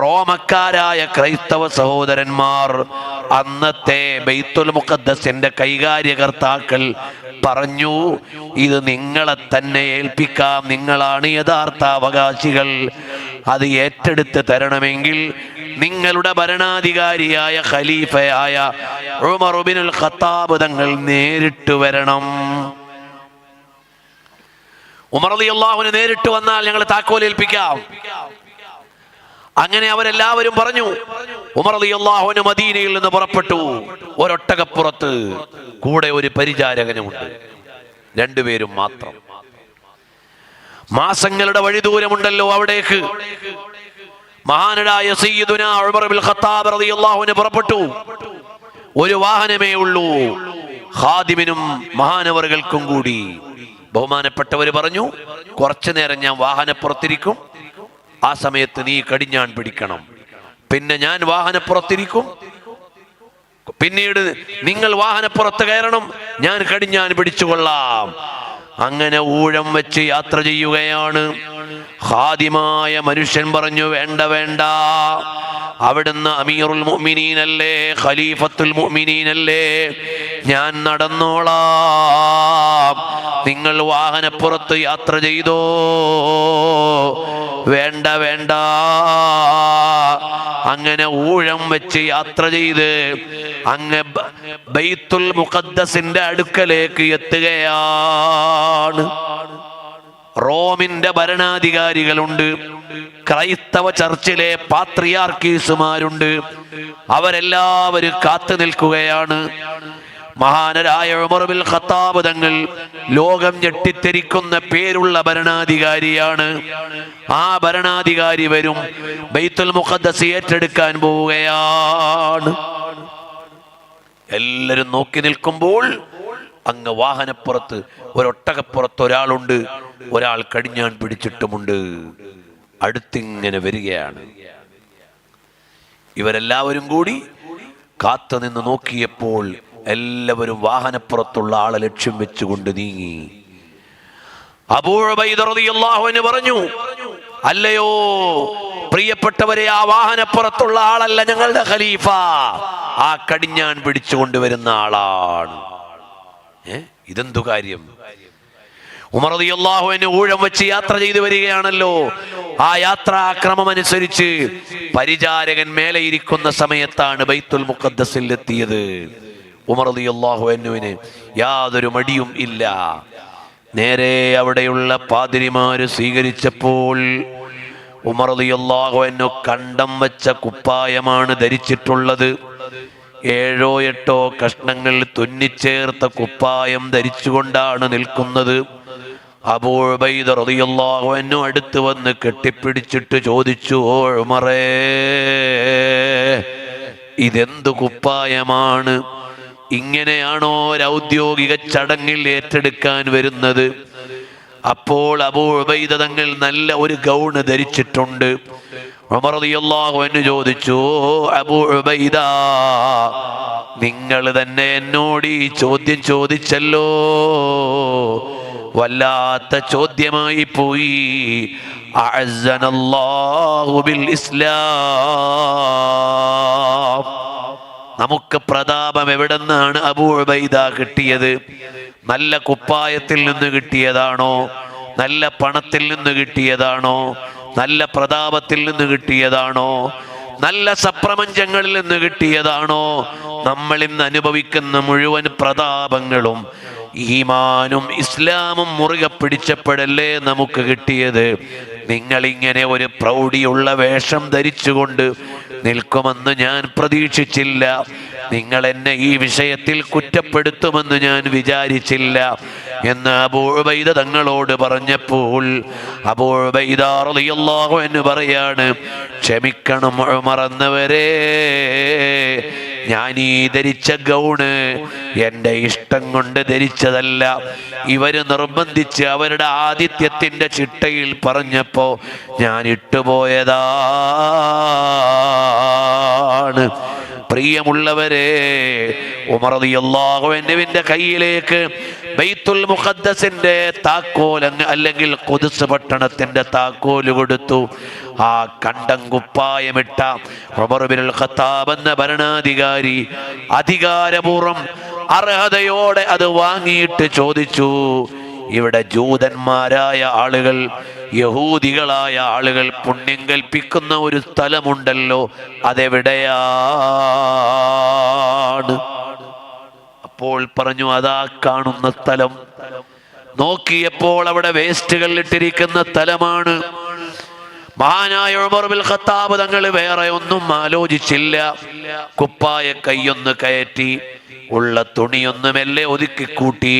റോമക്കാരായ ക്രൈസ്തവ സഹോദരന്മാർ, അന്നത്തെ ബൈത്തുൽ മുഖദ്ദസിന്റെ കൈകാര്യകർത്താക്കൾ പറഞ്ഞു, ഇത് നിങ്ങളെ തന്നെ ഏൽപ്പിക്കാം, നിങ്ങളാണ് യഥാർത്ഥ അവകാശികൾ. അത് ഏറ്റെടുത്ത് തരണമെങ്കിൽ നിങ്ങളുടെ ഭരണാധികാരിയായ ഖലീഫയായ ഉമർ ഇബ്നുൽ ഖത്താബ് തങ്ങൾ നേരിട്ട് വരണം. ഉമർ റളിയല്ലാഹു അൻഹു നേരിട്ട് വന്നാൽ ഞങ്ങൾ താക്കോൽ ഏൽപ്പിക്കാം. അങ്ങനെ അവരെല്ലാവരും പറഞ്ഞു. ഉമർ റളിയല്ലാഹു അൻഹു മദീനയിൽ നിന്ന് പുറപ്പെട്ടു. ഒരൊട്ടകപ്പുറത്ത് കൂടെ ഒരു പരിചാരകനുമുണ്ട്, രണ്ടുപേരും മാത്രം. മാസങ്ങളുടെ വഴിദൂരമുണ്ടല്ലോ അവിടേക്ക്. മഹാനായ സയ്യിദുനാ ഉമർ ഇബ്നുൽ ഖത്താബ് റളിയല്ലാഹു അൻഹു പുറപ്പെട്ടു. ഒരു വാഹനമേ ഉള്ളൂ, ഖാദിമിനും മഹാനവറുകൾക്കും കൂടി. ബഹുമാനപ്പെട്ടവര് പറഞ്ഞു, കുറച്ചു നേരം ഞാൻ വാഹനപ്പുറത്തിരിക്കും, ആ സമയത്ത് നീ കടിഞ്ഞാൺ പിടിക്കണം. പിന്നെ ഞാൻ വാഹനപ്പുറത്തിരിക്കും, പിന്നീട് നിങ്ങൾ വാഹനപ്പുറത്ത് കയറണം, ഞാൻ കടിഞ്ഞാൺ പിടിച്ചുകൊള്ളാം. അങ്ങനെ ഊഴം വെച്ച് യാത്ര ചെയ്യുകയാണ്. ഖാദിമായ മനുഷ്യൻ പറഞ്ഞു, വേണ്ട വേണ്ട, അവിടുന്ന് അമീറുൽ മുഅ്മിനീനല്ലേ, ഖലീഫത്തുൽ മുഅ്മിനീനല്ലേ, ഞാൻ നടന്നോളാം, നിങ്ങൾ വാഹനപ്പുറത്ത് യാത്ര ചെയ്തോ. വേണ്ട വേണ്ട. അങ്ങനെ ഊഴം വെച്ച് യാത്ര ചെയ്ത് അങ്ങ് ബൈത്തുൽ മുഖദ്ദസിന്റെ അടുക്കലേക്ക് എത്തുകയാണ്. റോമിന്റെ ഭരണാധികാരികളുണ്ട്, ക്രൈസ്തവ ചർച്ചിലെ പാത്രിയാർക്കീസുമാരുണ്ട്, അവരെല്ലാവരും കാത്തു നിൽക്കുകയാണ്. മഹാനരായ ഉമർ ഇബ്നുൽ ഖത്താബ് തങ്ങൾ ലോകം ഞെട്ടിത്തെരിക്കുന്ന പേരുള്ള ഭരണാധികാരിയാണ്. ആ ഭരണാധികാരി വരും, ബൈത്തുൽ മുഖദ്ദസ് ഏറ്റെടുക്കാൻ പോവുകയാണ്. എല്ലാരും നോക്കി നിൽക്കുമ്പോൾ അങ്ങ് വാഹനപ്പുറത്ത്, ഒരൊട്ടകപ്പുറത്ത് ഒരാളുണ്ട്, ഒരാൾ കടിഞ്ഞാൺ പിടിച്ചിട്ടുമുണ്ട്. അടുത്തിങ്ങനെ വരികയാണ്. ഇവരെല്ലാവരും കൂടി കാത്തു നിന്ന് നോക്കിയപ്പോൾ എല്ലാവരും വാഹനപ്പുറത്തുള്ള ആളെ ലക്ഷ്യം വെച്ചുകൊണ്ട് നീങ്ങി. അബൂ ഉബൈദ റളിയല്ലാഹു അൻഹു പറഞ്ഞു, അല്ലയോ പ്രിയപ്പെട്ടവരെ, ആ വാഹനപ്പുറത്തുള്ള ആളല്ല ഞങ്ങളുടെ ഖലീഫ, ആ കടിഞ്ഞാൺ പിടിച്ചുകൊണ്ടുവരുന്ന ആളാണ്. ഇതെന്തു കാര്യം? ഉമർ റളിയല്ലാഹു അൻഹു ഊഴം വെച്ച് യാത്ര ചെയ്തു വരികയാണല്ലോ. ആ യാത്രാക്രമം അനുസരിച്ച് പരിചാരകൻ മേലെ ഇരിക്കുന്ന സമയത്താണ് ബൈത്തുൽ മുഖദ്ദസിൽ എത്തിയത്. ഉമർ റളിയല്ലാഹു അൻഹുവിന് യാതൊരു മടിയും ഇല്ല. നേരെ അവിടെയുള്ള പാതിരിമാര് സ്വീകരിച്ചപ്പോൾ ഉമർ റളിയല്ലാഹു അൻഹു കണ്ടം വെച്ച കുപ്പായമാണ് ധരിച്ചിട്ടുള്ളത്. 7 or 8 കഷ്ണങ്ങൾ തുന്നിച്ചേർത്ത കുപ്പായം ധരിച്ചുകൊണ്ടാണ് നിൽക്കുന്നത്. അബൂ ഉബൈദ റളിയല്ലാഹു അൻഹു അടുത്ത് വന്ന് കെട്ടിപ്പിടിച്ചിട്ട് ചോദിച്ചു, ഓ ഉമറേ, ഇതെന്തു കുപ്പായമാണ്? ഇങ്ങനെയാണോ ഒരു ഔദ്യോഗിക ചടങ്ങിൽ ഏറ്റെടുക്കാൻ വരുന്നത്? അപ്പോൾ അബൂ ഉബൈദ തങ്ങൾ നല്ല ഒരു ഗൗൺ ധരിച്ചിട്ടുണ്ട്. ഉമർ റളിയല്ലാഹു അൻഹു ചോദിച്ചു, അബൂ ഉബൈദ, നിങ്ങൾ തന്നെ എന്നോട് ഈ ചോദ്യം ചോദിച്ചല്ലോ, വല്ലാത്ത ചോദ്യമായി പോയി. അഅസ്സനല്ലാഹു ബിൽ ഇസ്ലാം. നമുക്ക് പ്രതാപം എവിടെന്നാണ് അബൂ ഉബൈദ കിട്ടിയത്? നല്ല കുപ്പായത്തിൽ നിന്ന് കിട്ടിയതാണോ? നല്ല പണത്തിൽ നിന്ന് കിട്ടിയതാണോ? നല്ല പ്രതാപത്തിൽ നിന്ന് കിട്ടിയതാണോ? നല്ല സപ്രപഞ്ചങ്ങളിൽ നിന്ന് കിട്ടിയതാണോ? നമ്മൾ ഇന്ന് അനുഭവിക്കുന്ന മുഴുവൻ പ്രതാപങ്ങളും ഈമാനും ഇസ്ലാമും മുറുകെ പിടിച്ചപ്പോഴല്ലേ നമുക്ക് കിട്ടിയത്. നിങ്ങളിങ്ങനെ ഒരു പ്രൗഢിയുള്ള വേഷം ധരിച്ചുകൊണ്ട് നിൽക്കുമെന്ന് ഞാൻ പ്രതീക്ഷിച്ചില്ല. നിങ്ങൾ എന്നെ ഈ വിഷയത്തിൽ കുറ്റപ്പെടുത്തുമെന്ന് ഞാൻ വിചാരിച്ചില്ല എന്ന് അബൂ ഉബൈദ തങ്ങളോട് പറഞ്ഞപ്പോൾ അബൂ ഉബൈദ റളിയല്ലാഹു അൻഹു പറയാണ്, ക്ഷമിക്കണം ഉമർ എന്നവരെ, ഞാൻ ഈ ധരിച്ച ഗൗണ് എൻ്റെ ഇഷ്ടം കൊണ്ട് ധരിച്ചതല്ല. ഇവര് നിർബന്ധിച്ച് അവരുടെ ആതിഥ്യത്തിന്റെ ചിട്ടയിൽ പറഞ്ഞപ്പോ ഞാൻ ഇട്ടുപോയതാണ്. പ്രിയമുള്ളവരെ, ഉമർ റളിയല്ലാഹു അൻഹുവിന്റെ കയ്യിലേക്ക് ബൈത്തുൽ മുഖദ്ദസിന്റെ താക്കോൽ അല്ലെങ്കിൽ ഖുദ്സ് പട്ടണത്തിന്റെ താക്കോല് കൊടുത്തു. ആ കണ്ടം കുപ്പായമിട്ട ഉമർ ഇബ്നുൽ ഖത്താബ് എന്ന ഭരണാധികാരി അധികാരപൂർവ്വം അർഹതയോടെ അത് വാങ്ങിയിട്ട് ചോദിച്ചു, ഇവിടെ ജൂതന്മാരായ ആളുകൾ, യഹൂദികളായ ആളുകൾ പുണ്യം കൽപ്പിക്കുന്ന ഒരു സ്ഥലമുണ്ടല്ലോ, അതെവിടെയാണ്? അപ്പോൾ പറഞ്ഞു, അതാ കാണുന്ന സ്ഥലം. നോക്കിയപ്പോൾ അവിടെ വേസ്റ്റുകൾ ഇട്ടിരിക്കുന്ന സ്ഥലമാണ്. മഹാനായ ഉമർ ഇബ്നുൽ ഖത്താബ് തങ്ങൾ വേറെ ഒന്നും ആലോചിച്ചില്ല. കുപ്പായ കൈയൊന്ന് കയറ്റി, ഉള്ള തുണിയൊന്ന് മെല്ലെ ഒതുക്കിക്കൂട്ടി,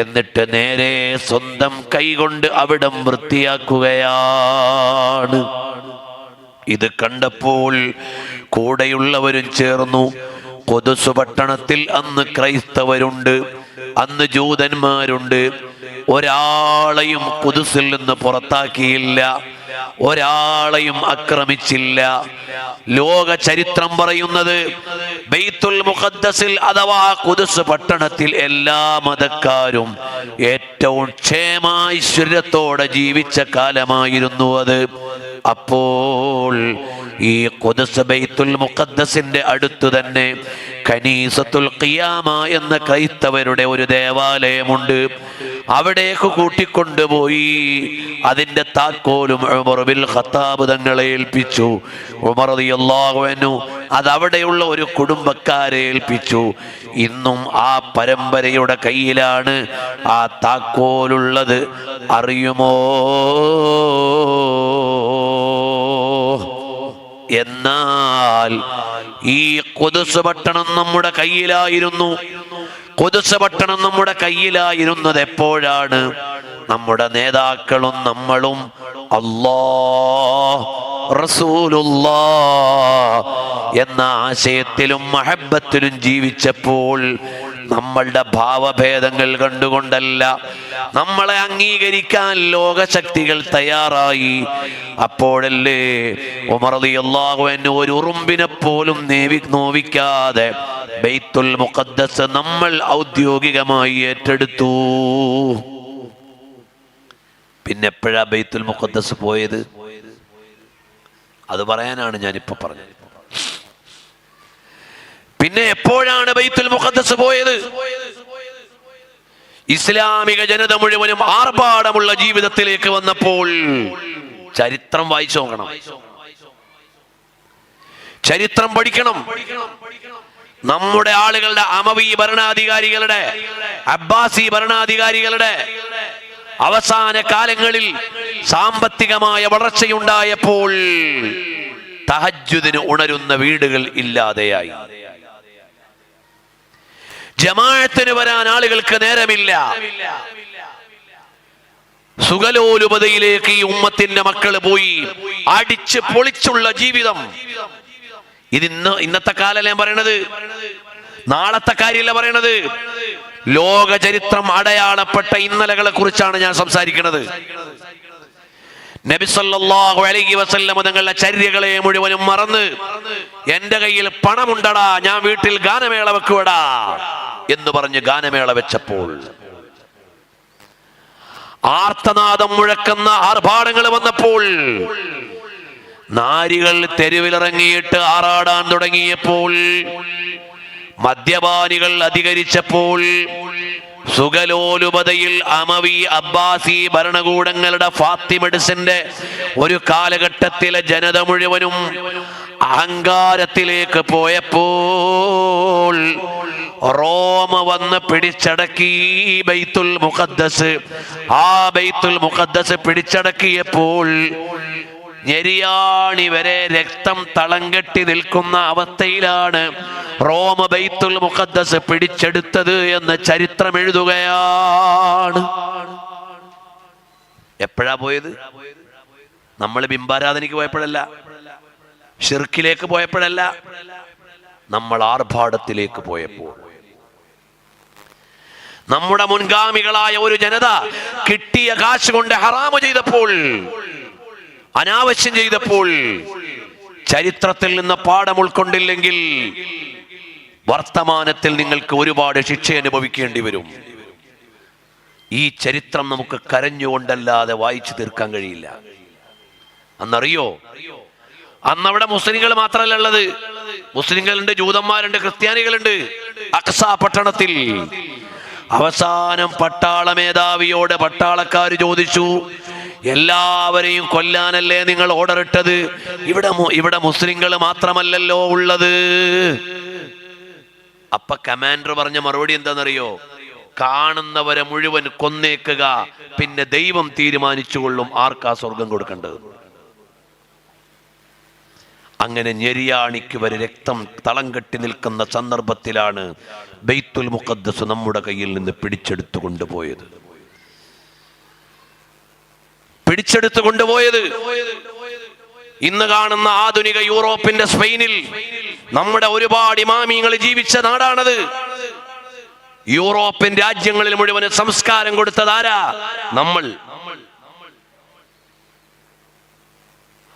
എന്നിട്ട് നേരെ സ്വന്തം കൈകൊണ്ട് അവിടം വൃത്തിയാക്കുകയാണ്. ഇത് കണ്ടപ്പോൾ കൂടെയുള്ളവരും ചേർന്നു. ഖുദ്സ് പട്ടണത്തിൽ അന്ന് ക്രൈസ്തവരുണ്ട്, അന്ന് ജൂതന്മാരുണ്ട്. ഒരാളെയും ഖുദ്സിൽ നിന്ന് പുറത്താക്കിയില്ല, ഒരാളെയും ആക്രമിച്ചില്ല. ലോക ചരിത്രം പറയുന്നത് ബൈത്തുൽ മുഖദ്ദസിൽ അഥവാ ഖുദ്സ് പട്ടണത്തിൽ എല്ലാ മതക്കാരും ഏറ്റവും ക്ഷേമൈശ്വര്യത്തോടെ ജീവിച്ച കാലമായിരുന്നു അത്. അപ്പോൾ ഈ ഖുദ്സ് ബൈത്തുൽ മുഖദ്ദസിന്റെ അടുത്ത് തന്നെ കനീസത്തുൽ ഖിയാമ എന്ന ക്രൈസ്തവരുടെ ഒരു ദേവാലയമുണ്ട്. അവിടേക്ക് കൂട്ടിക്കൊണ്ടുപോയി അതിന്റെ താക്കോലും ഉമർ ഇബ്നുൽ ഖത്താബ് തങ്ങളെ ഏൽപ്പിച്ചു. ഉമർ റളിയല്ലാഹു അൻഹു അതവിടെയുള്ള ഒരു കുടുംബക്കാരെ ഏൽപ്പിച്ചു. ഇന്നും ആ പരമ്പരയുടെ കയ്യിലാണ് ആ താക്കോലുള്ളത്. അറിയുമോ? എന്നാൽ ഈ ഖുദ്സ് പട്ടണം നമ്മുടെ കയ്യിലായിരുന്നു. ഖുദ്സ് പട്ടണം നമ്മുടെ കയ്യിലായിരുന്നത് എപ്പോഴാണ്? നമ്മുടെ നേതാക്കളും നമ്മളും അല്ലാഹ് റസൂലുള്ളാഹ് എന്ന ആശയത്തിലും മഹബത്തിലും ജീവിച്ചപ്പോൾ, നമ്മളുടെ ഭാവഭേദങ്ങൾ കണ്ടുകൊണ്ടല്ല, നമ്മളെ അംഗീകരിക്കാൻ ലോകശക്തികൾ തയ്യാറായി. അപ്പോഴല്ലേ ഉമർ റളിയല്ലാഹു അൻഹു ഒരു ഉറുമ്പിനെ പോലും നോവിക്കാതെ ബൈത്തുൽ മുഖദ്ദസ് നമ്മൾ ഔദ്യോഗികമായി ഏറ്റെടുത്തു. പിന്നെ എപ്പോഴാ ബൈത്തുൽ മുഖദ്ദസ് പോയത്? അത് പറയാനാണ് ഞാനിപ്പോ പറഞ്ഞത്. പിന്നെ എപ്പോഴാണ് ബൈത്തുൽ മുഖദ്ദസ് പോയത്? ഇസ്ലാമിക ജനത മുഴുവനും ആർഭാടമുള്ള ജീവിതത്തിലേക്ക് വന്നപ്പോൾ. ചരിത്രം വായിച്ചു നോക്കണം, ചരിത്രം പഠിക്കണം. നമ്മുടെ ആളുകളുടെ അമവി ഭരണാധികാരികളുടെ, അബ്ബാസി ഭരണാധികാരികളുടെ അവസാന കാലങ്ങളിൽ സാമ്പത്തികമായ വളർച്ചയുണ്ടായപ്പോൾ തഹജ്ജുദിന് ഉണരുന്ന വീടുകൾ ഇല്ലാതെയായി. ജമാഅത്തിന് വരാൻ ആളുകൾക്ക് നേരമില്ല. സുഖലോലുപതയിലേക്ക് ഈ ഉമ്മത്തിന്റെ മക്കൾ പോയി. അടിച്ച് പൊളിച്ചുള്ള ജീവിതം. ഇന്നത്തെ കാലല്ലേ പറയണത്, നാളത്തെ കാര്യമല്ല പറയണത്. ലോക ചരിത്രം അടയാളപ്പെട്ട ഇന്നലകളെ കുറിച്ചാണ് ഞാൻ സംസാരിക്കുന്നത്. നബി സല്ലല്ലാഹു അലൈഹി വസല്ലം തങ്ങളുടെ ചര്യകളെ മുഴുവനും മറന്ന്, എന്റെ കയ്യിൽ പണമുണ്ടടാ, ഞാൻ വീട്ടിൽ ഗാനമേള വെക്കുവടാ എന്ന് പറഞ്ഞ് ഗാനമേള വെച്ചപ്പോൾ, ആർത്തനാദം മുഴക്കുന്ന ആർഭാടങ്ങൾ വന്നപ്പോൾ, നാരികൾ തെരുവിലിറങ്ങിയിട്ട് ആറാടാൻ തുടങ്ങിയപ്പോൾ, മദ്യപാനികൾ അധികരിച്ചപ്പോൾ, സുഖലോലുപതയിൽ അമവി അബ്ബാസി ഭരണകൂടങ്ങളുടെ ഫാത്തിമഡിസിന്റെ ഒരു കാലഘട്ടത്തിലെ ജനത മുഴുവനും അഹങ്കാരത്തിലേക്ക് പോയപ്പോൾ റോമ വന്ന് പിടിച്ചടക്കി ബൈത്തുൽ മുഖദ്ദസ്. ആ ബൈത്തുൽ മുഖദ്ദസ് പിടിച്ചടക്കിയപ്പോൾ ഞെരിയാണി വരെ രക്തം തളം കെട്ടി നിൽക്കുന്ന അവസ്ഥയിലാണ് റോമ ബൈത്തുൽ മുഖദ്ദസ് പിടിച്ചെടുത്തത് എന്ന് ചരിത്രം എഴുതുകയാണ്. എപ്പോഴാ പോയത്? നമ്മൾ ബിംബാരാധനയ്ക്ക് പോയപ്പോഴല്ല, ഷിർക്കിലേക്ക് പോയപ്പോഴല്ല, നമ്മൾ ആർഭാടത്തിലേക്ക് പോയപ്പോൾ. നമ്മുടെ മുൻഗാമികളായ ഒരു ജനത കിട്ടിയ കാശ് കൊണ്ട് ഹറാമു ചെയ്തപ്പോൾ, അനാവശ്യം ചെയ്തപ്പോൾ, ചരിത്രത്തിൽ നിന്ന് പാഠം ഉൾക്കൊണ്ടില്ലെങ്കിൽ വർത്തമാനത്തിൽ നിങ്ങൾക്ക് ഒരുപാട് ശിക്ഷ അനുഭവിക്കേണ്ടി വരും. ഈ ചരിത്രം നമുക്ക് കരഞ്ഞുകൊണ്ടല്ലാതെ വായിച്ചു തീർക്കാൻ കഴിയില്ല. അന്നറിയോ, അന്നവിടെ മുസ്ലിങ്ങൾ മാത്രമല്ല ഉള്ളത്, മുസ്ലിങ്ങളുണ്ട്, ജൂതന്മാരുണ്ട്, ക്രിസ്ത്യാനികളുണ്ട്. അഖ്സ പട്ടണത്തിൽ അവസാനം പട്ടാള മേധാവിയോട് പട്ടാളക്കാർ ചോദിച്ചു, എല്ലാവരെയും കൊല്ലാനല്ലേ നിങ്ങൾ ഓർഡർ ഇട്ടത്? ഇവിടെ മുസ്ലിങ്ങൾ മാത്രമല്ലല്ലോ ഉള്ളത്. അപ്പൊ കമാൻഡർ പറഞ്ഞ മറുപടി എന്താണെന്നറിയോ? കാണുന്നവരെ മുഴുവൻ കൊന്നേക്കുക, പിന്നെ ദൈവം തീരുമാനിച്ചുകൊള്ളും ആർക്കാ സ്വർഗം കൊടുക്കേണ്ടത്. അങ്ങനെ ഞെരിയാണിക്ക് വരെ രക്തം തളം കെട്ടി നിൽക്കുന്ന സന്ദർഭത്തിലാണ് ബൈത്തുൽ മുഖദ്ദസ് നമ്മുടെ കയ്യിൽ നിന്ന് പിടിച്ചെടുത്തു കൊണ്ടുപോയത്. ഇന്ന് കാണുന്ന ആധുനിക യൂറോപ്പിന്റെ സ്പെയിനിൽ നമ്മുടെ ഒരുപാട് ഇമാമിങ്ങൾ ജീവിച്ച നാടാണത്. യൂറോപ്യൻ രാജ്യങ്ങളിൽ മുഴുവൻ സംസ്കാരം കൊടുത്തതാരാ? നമ്മൾ.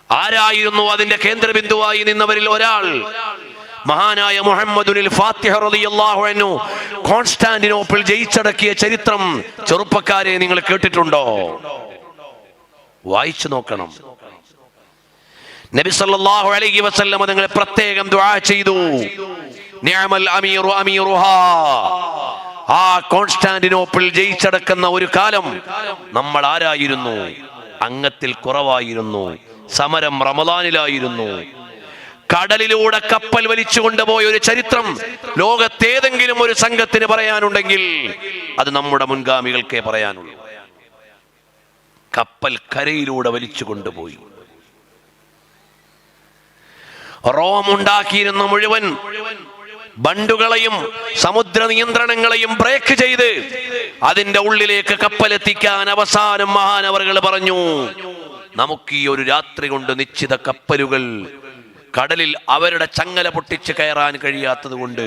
ആരായിരുന്നു അതിന്റെ കേന്ദ്രബിന്ദുവായി നിന്നവരിൽ ഒരാൾ? മഹാനായ മുഹമ്മദുൽ ഫാത്തിഹ റളിയല്ലാഹു അൻഹു കോൺസ്റ്റാന്റിനോപ്പിൾ ജയിച്ചടക്കിയ ചരിത്രം ചെറുപ്പക്കാരെ നിങ്ങൾ കേട്ടിട്ടുണ്ടോ? വായിച്ചു നോക്കണം. നബി സല്ലല്ലാഹു അലൈഹി വസല്ലം തങ്ങളെ പ്രത്യേകം ദുആ ചെയ്തു, നിഅമൽ അമീറു അമീറുഹാ. ആ കോൺസ്റ്റാന്റിനോപ്പിൾ ജയിച്ചടക്കുന്ന ഒരു കാലം നമ്മൾ ആരായിരുന്നു? അംഗത്തിൽ കുറവായിരുന്നു. സമരം റമദാനിലായിരുന്നു. കടലിലൂടെ കപ്പൽ വലിച്ചു കൊണ്ടുപോയ ഒരു ചരിത്രം ലോകത്തേതെങ്കിലും ഒരു സംഘത്തിന് പറയാനുണ്ടെങ്കിൽ അത് നമ്മുടെ മുൻഗാമികൾക്കേ പറയാനുള്ളൂ. കപ്പൽ കരയിലൂടെ വലിച്ചു കൊണ്ടുപോയി. റോം ഉണ്ടാക്കിയിരുന്ന മുഴുവൻ ബണ്ടുകളെയും സമുദ്ര നിയന്ത്രണങ്ങളെയും ബ്രേക്ക് ചെയ്ത് അതിന്റെ ഉള്ളിലേക്ക് കപ്പലെത്തിക്കാൻ അവസാനം മഹാനവറുകൾ പറഞ്ഞു, നമുക്ക് ഈ ഒരു രാത്രി കൊണ്ട് നിശ്ചിത കപ്പലുകൾ കടലിൽ അവരുടെ ചങ്ങല പൊട്ടിച്ച് കയറാൻ കഴിയാത്തത് കൊണ്ട്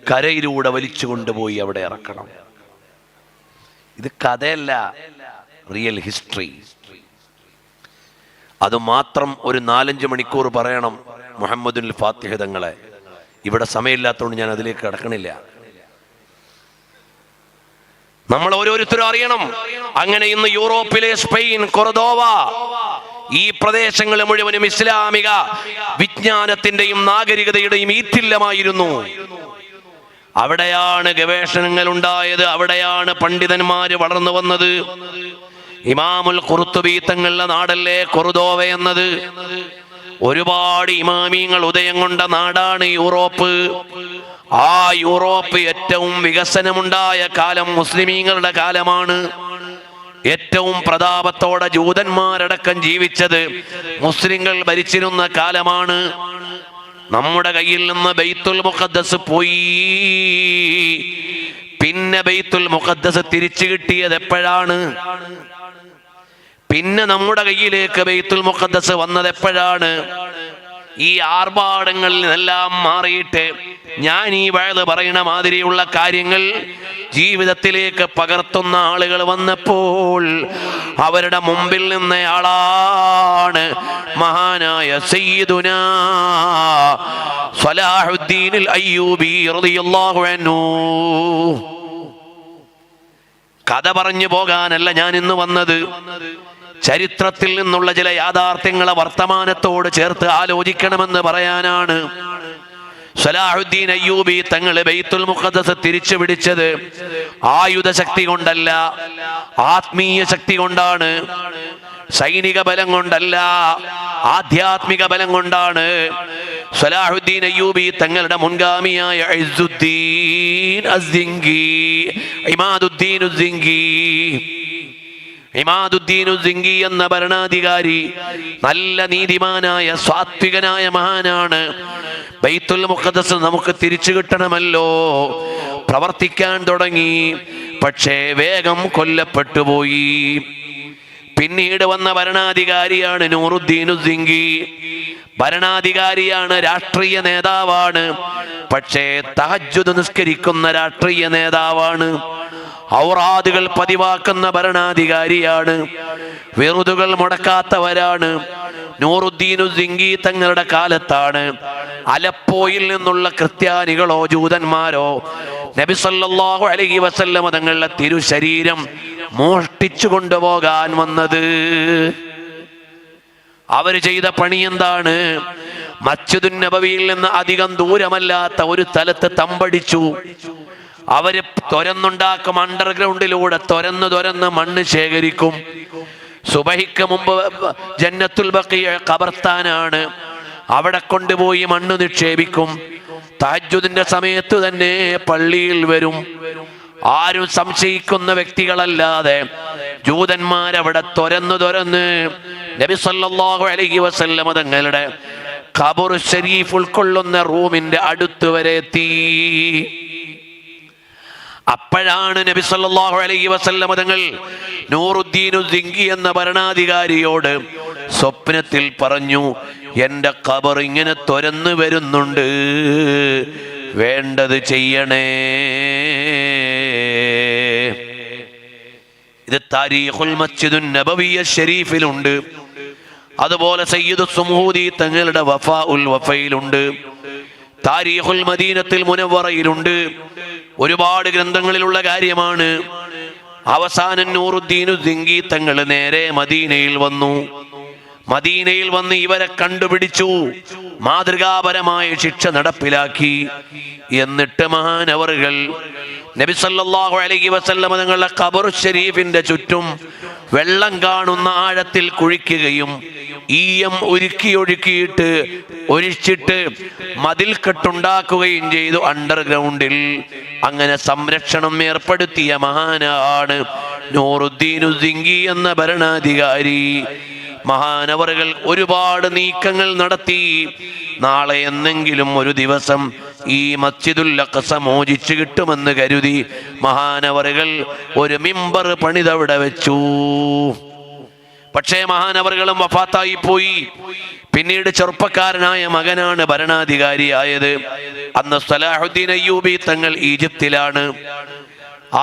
കരയിലൂടെ വലിച്ചു കൊണ്ടുപോയി അവിടെ ഇറക്കണം. ഇത് കഥയല്ല, റിയൽ ഹിസ്റ്ററി. അത് മാത്രം ഒരു 4-5 മണിക്കൂർ പറയണം മുഹമ്മദുൽ ഫാത്തിഹ തങ്ങളെ. ഇവിടെ സമയമില്ലാത്തതുകൊണ്ട് ഞാൻ അതിലേക്ക് കടക്കണില്ല. നമ്മൾ ഓരോരുത്തരും അറിയണം. അങ്ങനെ ഇന്ന് യൂറോപ്പിലെ സ്പെയിൻ, കൊർദോവ, ഈ പ്രദേശങ്ങൾ മുഴുവനും ഇസ്ലാമിക വിജ്ഞാനത്തിന്റെയും നാഗരികതയുടെയും ഈറ്റില്ലമായിരുന്നു. അവിടെയാണ് ഗവേഷണങ്ങൾ ഉണ്ടായത്, അവിടെയാണ് പണ്ഡിതന്മാര് വളർന്നു വന്നത്. ഇമാമുൽ ഖുർത്തുബി തങ്ങളുടെ നാടല്ലേ കൊർദോവ എന്നത്. ഒരുപാട് ഇമാമിങ്ങൾ ഉദയം കൊണ്ട നാടാണ് യൂറോപ്പ്. ആ യൂറോപ്പ് ഏറ്റവും വികസനമുണ്ടായ കാലം മുസ്ലിമീങ്ങളുടെ കാലമാണ്. ഏറ്റവും പ്രതാപത്തോടെ ജൂതന്മാരടക്കം ജീവിച്ചത് മുസ്ലിങ്ങൾ ഭരിച്ചിരുന്ന കാലമാണ്. നമ്മുടെ കയ്യിൽ നിന്ന് ബൈത്തുൽ മുഖദ്ദസ് പോയി. പിന്നെ ബൈത്തുൽ മുഖദ്ദസ് തിരിച്ചു കിട്ടിയത് എപ്പോഴാണ്? പിന്നെ നമ്മുടെ കയ്യിലേക്ക് ബൈത്തുൽ മുഖദ്ദസ് വന്നത് എപ്പോഴാണ്? ഈ ആർഭാടങ്ങളിൽ നിന്നെല്ലാം മാറിയിട്ട് ഞാൻ ഈ വയത് പറയുന്ന മാതിരിയുള്ള കാര്യങ്ങൾ ജീവിതത്തിലേക്ക് പകർത്തുന്ന ആളുകൾ വന്നപ്പോൾ അവരുടെ മുമ്പിൽ നിന്നയാളാണ് മഹാനായ സയ്യിദുനാ സ്വലാഹുദ്ദീൻ അൽ അയ്യൂബി റളിയല്ലാഹു അൻഹു. കഥ പറഞ്ഞു പോകാനല്ല ഞാൻ ഇന്ന് വന്നത്. ചരിത്രത്തിൽ നിന്നുള്ള ചില യാഥാർത്ഥ്യങ്ങളെ വർത്തമാനത്തോട് ചേർത്ത് ആലോചിക്കണമെന്ന് പറയാനാണ്. സ്വലാഹുദ്ദീൻ അയ്യൂബി തങ്ങള് ബൈത്തുൽ മുഖദ്ദസ് തിരിച്ചു പിടിച്ചത് ആയുധ ശക്തി കൊണ്ടല്ല, ആത്മീയ ശക്തി കൊണ്ടാണ്. സൈനിക ബലം കൊണ്ടല്ല, ആധ്യാത്മിക ബലം കൊണ്ടാണ്. സ്വലാഹുദ്ദീൻ അയ്യൂബി തങ്ങളുടെ മുൻഗാമിയായ ഇസ്സുദ്ദീൻ അസ്സിംഗി, ഇമാദുദ്ദീൻ അസ്സിംഗി, ഇമാദുദ്ദീൻ അസ്സിംഗി എന്ന ഭരണാധികാരി നല്ല നീതിമാനായ സാത്വികനായ മഹാനാണ്. ബൈത്തുൽ മുഖദ്ദസ് നമുക്ക് തിരിച്ചു കിട്ടണമല്ലോ, പ്രവർത്തിക്കാൻ തുടങ്ങി. പക്ഷേ വേഗം കൊല്ലപ്പെട്ടു പോയി. പിന്നീട് വന്ന ഭരണാധികാരിയാണ് നൂറുദ്ദീൻ അസ്സിംഗി. ഭരണാധികാരിയാണ്, രാഷ്ട്രീയ നേതാവാണ്. പക്ഷേ തഹജ്ജുദ് നിസ്കരിക്കുന്ന രാഷ്ട്രീയ നേതാവാണ്. ഔറാദുകൾ പതിവാക്കുന്ന ഭരണാധികാരിയാണ്. വിറുതുകൾ മുടക്കാത്തവരാണ്. നൂറുദ്ദീൻ അസ്സിംഗി തങ്ങളുടെ കാലത്താണ് അലപ്പോയിൽ നിന്നുള്ള ക്രിസ്ത്യാനികളോ ജൂതന്മാരോ നബി സല്ലല്ലാഹു അലൈഹി വസല്ലം തങ്ങളുടെ തിരുശരീരം മോഷ്ടിച്ചു കൊണ്ടുപോകാൻ വന്നത്. അവര് ചെയ്ത പണി എന്താണ്? മസ്ജിദുൻ നബവിയിൽ നിന്ന് അധികം ദൂരമല്ലാത്ത ഒരു സ്ഥലത്ത് തമ്പടിച്ചു. അവര് തുരന്നുണ്ടാക്കും, അണ്ടർഗ്രൗണ്ടിലൂടെ തുരന്ന് മണ്ണ് ശേഖരിക്കും. സുബഹിക്ക് മുമ്പ് ജന്നത്തുൽ ബഖീ ഖബർസ്ഥാനാണ്, അവിടെ കൊണ്ടുപോയി മണ്ണ് നിക്ഷേപിക്കും. തഹജ്ജുദിന്റെ സമയത്ത് തന്നെ പള്ളിയിൽ വരും. ആരും സംശയിക്കുന്ന വ്യക്തികളല്ലാതെ ജൂതന്മാരവിടെ തുരന്ന് നബി സല്ലല്ലാഹു അലൈഹി വസല്ലം തങ്ങളുടെ ഖബർ ശരീഫ് ഉൾക്കൊള്ളുന്ന റൂമിന്റെ അടുത്ത് വരെ എത്തി. അപ്പോഴാണ് നബി സല്ലല്ലാഹു അലൈഹി വസല്ലം തങ്ങൾ നൂറുദ്ദീൻ സിംഗി എന്ന ഭരണാധികാരിയോട് സ്വപ്നത്തിൽ പറഞ്ഞു, എന്റെ ഖബർ ഇങ്ങനെ തുരന്നു വരുന്നുണ്ട്, വേണ്ടത് ചെയ്യണേ. ഇത് താരീഖുൽ മസ്ജിദുൻ നബവി ശരീഫിലുണ്ട്. അതുപോലെ സയ്യിദ് സുമൂദി തങ്ങളുടെ വഫാഉൽ വഫയിലുണ്ട്, താരീഖുൽ മദീനത്തുൽ മുനവ്വറയിലുണ്ട്. ഒരുപാട് ഗ്രന്ഥങ്ങളിലുള്ള കാര്യമാണ്. അവസാനം നൂറുദ്ദീൻ സിംഗി തങ്ങൾ നേരെ മദീനയിൽ വന്നു. മദീനയിൽ വന്ന് ഇവരെ കണ്ടുപിടിച്ചു, മാതൃകാപരമായ ശിക്ഷ നടപ്പിലാക്കി. എന്നിട്ട് മഹാനവറുകൾ നബി സല്ലല്ലാഹു അലൈഹി വസല്ലം തങ്ങളുടെ ഖബർ ശരീഫിന്റെ ചുറ്റും വെള്ളം കാണുന്ന ആഴത്തിൽ കുഴിക്കുകയും ഈയം ഒഴിച്ചിട്ട് മതിൽ കെട്ടുണ്ടാക്കുകയും ചെയ്തു അണ്ടർഗ്രൗണ്ടിൽ. അങ്ങനെ സംരക്ഷണം ഏർപ്പെടുത്തിയ മഹാനാണ് നൂറുദ്ദീൻ സിംഗി എന്ന ഭരണാധികാരി. മഹാനവറുകൾ ഒരുപാട് നീക്കങ്ങൾ നടത്തി. നാളെ എന്നെങ്കിലും ഒരു ദിവസം ഈ മസ്ജിദുൽ അഖ്സ മോചിച്ചു കിട്ടുമെന്ന് കരുതി മഹാനവറുകൾ ഒരു മിമ്പർ പണിതവിടെ വെച്ചു. പക്ഷേ മഹാനവറുകളും വഫാത്തായി പോയി. പിന്നീട് ചെറുപ്പക്കാരനായ മകനാണ് ഭരണാധികാരിയായത്. അന്ന് സലാഹുദ്ദീൻ അയ്യൂബി തങ്ങൾ ഈജിപ്തിലാണ്.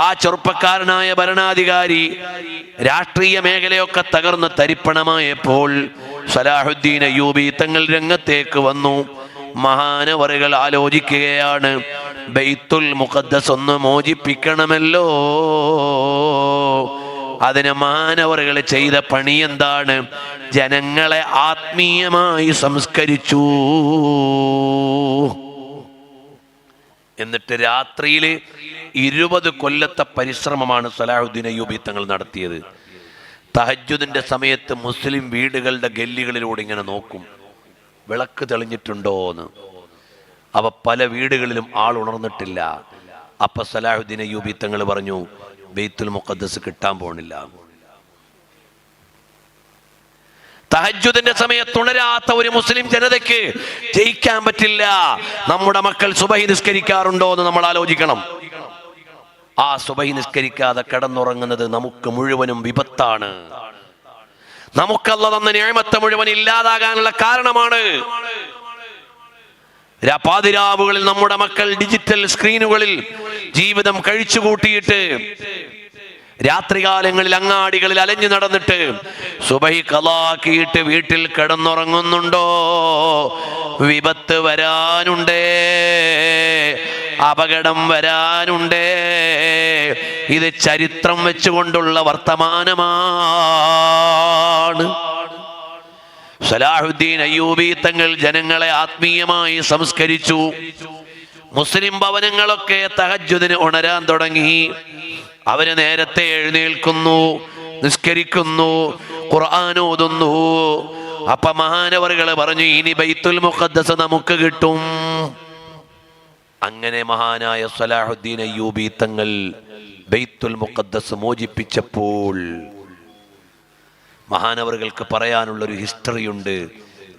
ആ ചെറുപ്പക്കാരനായ ഭരണാധികാരി രാഷ്ട്രീയ മേഖലയൊക്കെ തകർന്ന് തരിപ്പണമായപ്പോൾ സലാഹുദ്ദീൻ അയ്യൂബി തങ്ങൾ രംഗത്തേക്ക് വന്നു. മഹാനവറുകൾ ആലോചിക്കുകയാണ്, ബൈത്തുൽ മുഖദ്ദസ് ഒന്ന് മോചിപ്പിക്കണമല്ലോ. അതിന് മഹാനവറുകൾ ചെയ്ത പണി എന്താണ്? ജനങ്ങളെ ആത്മീയമായി സംസ്കരിച്ചു. എന്നിട്ട് രാത്രിയിൽ 20 കൊല്ലത്തെ പരിശ്രമമാണ് സലാഹുദ്ദീൻ അയ്യൂബി തങ്ങൾ നടത്തിയത്. തഹജ്ജുദിന്റെ സമയത്ത് മുസ്ലിം വീടുകളുടെ ഗല്ലികളിലൂടെ ഇങ്ങനെ നോക്കും, വിളക്ക് തെളിഞ്ഞിട്ടുണ്ടോന്ന്. അവ പല വീടുകളിലും ആൾ ഉണർന്നിട്ടില്ല. അപ്പൊ സലാഹുദ്ദീൻ അയ്യൂബി തങ്ങൾ പറഞ്ഞു, ബൈത്തുൽ മുഖദ്ദസ് കിട്ടാൻ പോണില്ല. തഹജ്ജുദിന്റെ സമയത്ത് ഉണരാത്ത ഒരു മുസ്ലിം ജനതയ്ക്ക് ജയിക്കാൻ പറ്റില്ല. നമ്മുടെ മക്കൾ സുബഹി നിസ്കരിക്കാറുണ്ടോ എന്ന് നമ്മൾ ആലോചിക്കണം. ആ സുബഹി നിസ്കരിക്കാതെ കിടന്നുറങ്ങുന്നത് നമുക്ക് മുഴുവനും വിപത്താണ്. നമുക്കല്ല തന്ന നിഅമത്ത് മുഴുവൻ ഇല്ലാതാകാനുള്ള കാരണമാണ്. പാതിരാവുകളിൽ നമ്മുടെ മക്കൾ ഡിജിറ്റൽ സ്ക്രീനുകളിൽ ജീവിതം കഴിച്ചുകൂട്ടിയിട്ട് രാത്രികാലങ്ങളിൽ അങ്ങാടികളിൽ അലഞ്ഞു നടന്നിട്ട് സുബഹി ഖളാക്കിയിട്ട് വീട്ടിൽ കിടന്നുറങ്ങുന്നുണ്ടോ? വിപത്ത് വരാനുണ്ടേ, അപകടം വരാനുണ്ടേ. ഇത് ചരിത്രം വെച്ചുകൊണ്ടുള്ള വർത്തമാനമാണ്. സലാഹുദ്ദീൻ അയ്യൂബി തങ്ങൾ ജനങ്ങളെ ആത്മീയമായി സംസ്കരിച്ചു. മുസ്ലിം ഭവനങ്ങളൊക്കെ തഹജ്ജുദിന് ഉണരാൻ തുടങ്ങി. അവര് നേരത്തെ എഴുന്നേൽക്കുന്നു, നിസ്കരിക്കുന്നു, ഖുർആൻ ഓതുന്നു. അപ്പൊ മഹാനവറുകൾ പറഞ്ഞു, ഇനി ബൈത്തുൽ മുഖദ്ദസ് നമുക്ക് കിട്ടും. അങ്ങനെ മഹാനായ സലാഹുദ്ദീൻ അയ്യൂബി തങ്ങൾ ബൈത്തുൽ മുഖദ്ദസ് മോചിപ്പിച്ചപ്പോൾ മഹാനവറുകൾക്ക് പറയാനുള്ളൊരു ഹിസ്റ്ററിയുണ്ട്.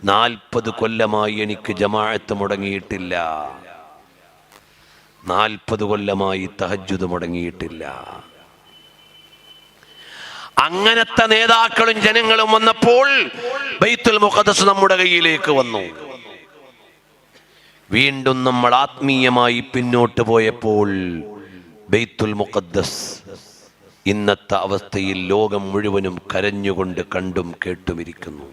40 കൊല്ലമായി എനിക്ക് ജമാഅത്ത് മുടങ്ങിയിട്ടില്ല, 40 കൊല്ലമായി തഹജ്ജുദ് മുടങ്ങിയിട്ടില്ല. അങ്ങനത്തെ നേതാക്കളും ജനങ്ങളും വന്നപ്പോൾ ബൈത്തുൽ മുഖദ്ദസ് നമ്മുടെ കയ്യിലേക്ക് വന്നു. വീണ്ടും നമ്മൾ ആത്മീയമായി പിന്നോട്ട് പോയപ്പോൾ ബൈത്തുൽ മുഖദ്ദസ് ഇന്നത്തെ അവസ്ഥയിൽ ലോകം മുഴുവനും കരഞ്ഞുകൊണ്ട് കണ്ടും കേട്ടുമിരിക്കുന്നു.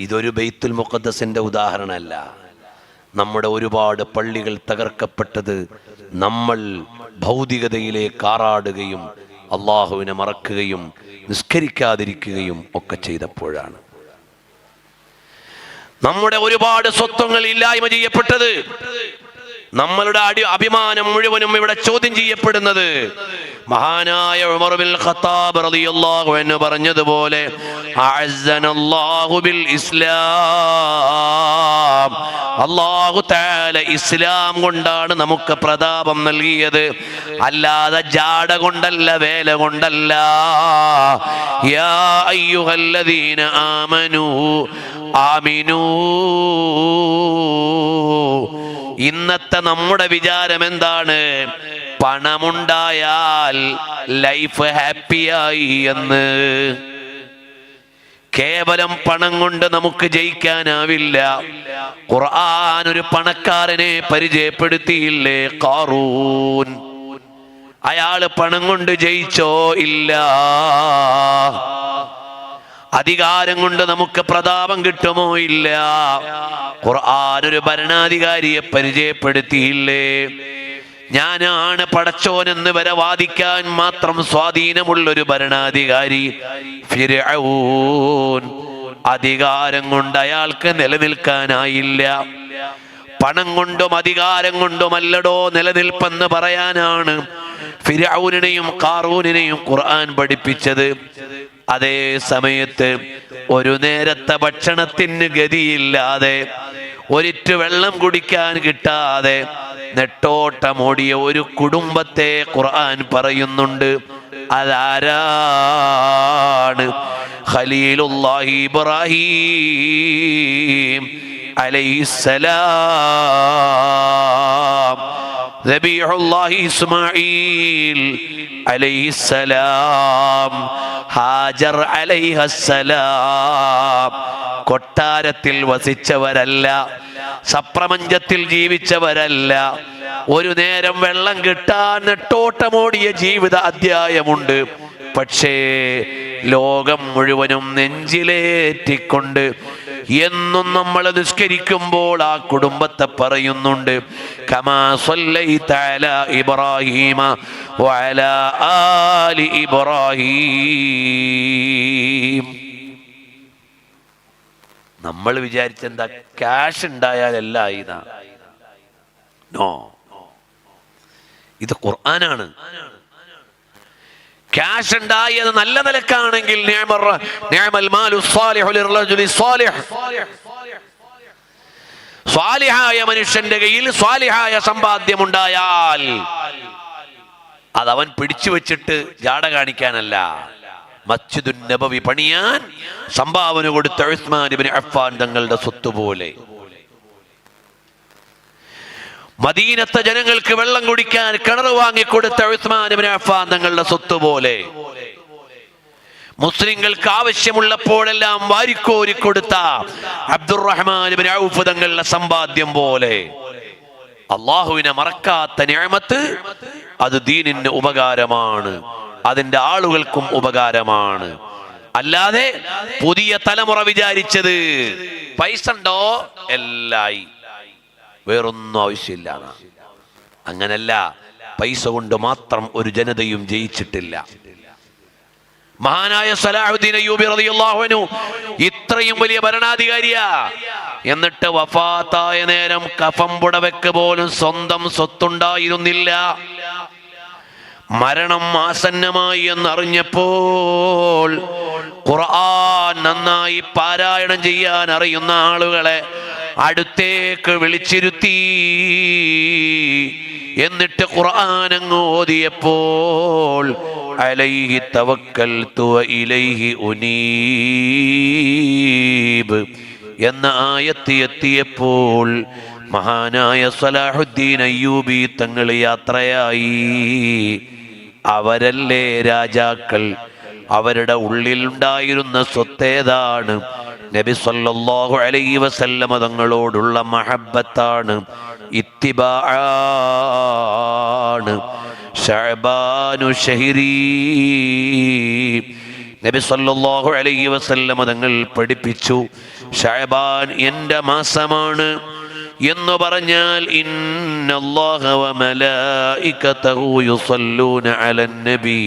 ഇതൊരു ബൈത്തുൽ മുഖദ്ദസിന്റെ ഉദാഹരണമല്ല. നമ്മുടെ ഒരുപാട് പള്ളികൾ തകർക്കപ്പെട്ടത് നമ്മൾ ഭൗതികതയിലേക്ക് ആറാടുകയും അള്ളാഹുവിനെ മറക്കുകയും നിസ്കരിക്കാതിരിക്കുകയും ഒക്കെ ചെയ്തപ്പോഴാണ്. നമ്മുടെ ഒരുപാട് സ്വത്വങ്ങൾ ഇല്ലായ്മ ചെയ്യപ്പെട്ടത്, നമ്മളുടെ അഭിമാനം മുഴുവനും ഇവിടെ ചോദ്യം ചെയ്യപ്പെടുന്നത്. മഹാനായ ഉമർ ബിൻ ഖത്താബ് റളിയല്ലാഹു അൻഹു പറഞ്ഞതുപോലെ അഅസ്സനല്ലാഹു ബിൽ ഇസ്ലാം, അല്ലാഹു തആല ഇസ്ലാം കൊണ്ടാണ് നമുക്ക് പ്രതാപം നൽകിയത്, അല്ലാതെ ജാട കൊണ്ടല്ല, വേല കൊണ്ടല്ല. യാ അയ്യുഹല്ലദീന ആമനൂ ആമിനൂ. ഇന്നത്തെ നമ്മുടെ വിചാരം എന്താണ്? പണമുണ്ടായാൽ ലൈഫ് ഹാപ്പിയായി എന്ന്. കേവലം പണം കൊണ്ട് നമുക്ക് ജയിക്കാനാവില്ല. ഖുർആൻ ഒരു പണക്കാരനെ പരിചയപ്പെടുത്തിയില്ലേ? ഖാറൂൻ. അയാള് പണം കൊണ്ട് ജയിച്ചോ? ഇല്ല. അധികാരം കൊണ്ട് നമുക്ക് പ്രതാപം കിട്ടുമോ? ഇല്ല. ഖുർആൻ ഒരു ഭരണാധികാരിയെ പരിചയപ്പെടുത്തിയില്ലേ? ഞാനാണ് പടച്ചോനെന്ന് വരെ വാദിക്കാൻ മാത്രം സ്വാധീനമുള്ളൊരു ഭരണാധികാരി ഫിർഔൻ. അധികാരം കൊണ്ട് അയാൾക്ക് നിലനിൽക്കാനായില്ല. പണം കൊണ്ടും അധികാരം കൊണ്ടുമല്ലടോ നിലനിൽപ്പെന്ന് പറയാനാണ് ഫിർഔനെയും ഖാറൂനെയും ഖുർആൻ പഠിപ്പിച്ചത്. അതേ സമയത്ത് ഒരു നേരത്തെ ഭക്ഷണത്തിന് ഗതിയില്ലാതെ, ഒരിറ്റു വെള്ളം കുടിക്കാൻ കിട്ടാതെ നെട്ടോട്ടമോടിയ ഒരു കുടുംബത്തെ ഖുർആൻ പറയുന്നുണ്ട്. അതാരാണ്? ഖലീലുല്ലാഹി ഇബ്രാഹീം അലൈഹിസ്സലാം, ദബീഹുല്ലാഹി ഇസ്മാഈൽ അലൈഹിസ്സലാം, ഹാജർ അലൈഹിസ്സലാം. കൊട്ടാരത്തിൽ വസിച്ചവരല്ല, സപ്രപഞ്ചത്തിൽ ജീവിച്ചവരല്ല. ഒരു നേരം വെള്ളം കിട്ടാൻ നെട്ടോട്ടമോടിയ ജീവിത അധ്യായമുണ്ട്. പക്ഷേ ലോകം മുഴുവനും നെഞ്ചിലേറ്റിക്കൊണ്ട് എന്നും നമ്മൾ നിസ്കരിക്കുമ്പോൾ ആ കുടുംബത്തെ പറയുന്നുണ്ട്, കമാ സ്വല്ലൈത അലാ ഇബ്രാഹീമ വഅലാ ആലി ഇബ്രാഹീം. നമ്മൾ വിചാരിച്ചെന്താ? ക്യാഷ് ഉണ്ടായാലല്ല ഇതാ. നോ, ഇത് ഖുർആനാണ്. ക്യാഷ് ഉണ്ടായത് നല്ല നിലക്കാണെങ്കിൽ സ്വാലിഹായ മനുഷ്യന്റെ കയ്യിൽ സ്വാലിഹായ സമ്പാദ്യമുണ്ടായാൽ അതവൻ പിടിച്ചു വെച്ചിട്ട് ജാട കാണിക്കാനല്ല. മസ്ജിദുൻ നബവി പണിയാൻ സംഭാവന കൊടുത്ത ഉസ്മാൻ ഇബ്നു അഫ്ഫാൻ തങ്ങളുടെ സ്വത്ത് പോലെ, മദീനത്തെ ജനങ്ങൾക്ക് വെള്ളം കുടിക്കാൻ കിണർ വാങ്ങിക്കൊടുത്ത ഉസ്മാൻ ഇബ്നു അഫ്ഫാൻ തങ്ങളുടെ സ്വത്ത് പോലെ, മുസ്ലിങ്ങൾക്ക് ആവശ്യമുള്ളപ്പോഴെല്ലാം വാരിക്കോരി കൊടുത്ത അബ്ദുറഹ്മാൻ ഇബ്നു ഔഫ് തങ്ങളുടെ സമ്പാദ്യം പോലെ, അള്ളാഹുവിനെ മറക്കാത്ത നിഅമത്ത് അത് ദീനിന് ഉപകാരമാണ്, അതിന്റെ ആളുകൾക്കും ഉപകാരമാണ്. അല്ലാതെ പുതിയ തലമുറ വിചാരിച്ചത് പൈസ ഉണ്ടോ എല്ലായി, വേറൊന്നും ആവശ്യമില്ല. അങ്ങനല്ല. പൈസ കൊണ്ട് മാത്രം ഒരു ജനതയും ജയിച്ചിട്ടില്ല. മഹാനായ സലാഹുദ്ദീൻ അയ്യൂബി റളിയല്ലാഹു അൻഹു ഇത്രയും വലിയ ഭരണാധികാരിയാ. എന്നിട്ട് വഫാത്തായ നേരം കഫം പുടവയ്ക്ക് പോലും സ്വന്തം സ്വത്തുണ്ടായിരുന്നില്ല. മരണം ആസന്നമായി എന്നറിഞ്ഞപ്പോൾ ഖുർആൻ നന്നായി പാരായണം ചെയ്യാൻ അറിയുന്ന ആളുകളെ അടുത്തേക്ക് വിളിച്ചിരുത്തി. എന്നിട്ട് ഖുർആൻ അങ്ങ് ഓതിയപ്പോൾ അലൈഹി തവക്കൽതു വഇലൈഹി ഉനീബ് എന്ന ആയത്ത് എത്തിയപ്പോൾ മഹാനായ സലാഹുദ്ദീൻ അയ്യൂബി തങ്ങൾ യാത്രയായി. അവരല്ലേ രാജാക്കൾ? അവരുടെ ഉള്ളിലുണ്ടായിരുന്ന സ്വത്തേതാണ്? നബി സല്ലല്ലാഹു അലൈഹി വസല്ലമ തങ്ങളോടുള്ള മഹബ്ബത്താണ്, ഇത്തിബാഅാണ്. ശഅബാനു ശഹരി, നബി സല്ലല്ലാഹു അലൈഹി വസല്ലം തങ്ങൾ പഠിപ്പിച്ചു, ശഅബാൻ എൻ്റെ മാസമാണ് എന്ന് പറഞ്ഞാൽ ഇന്നല്ലാഹ വ മലായികതഹു യുസല്ലൂന അലൻ നബി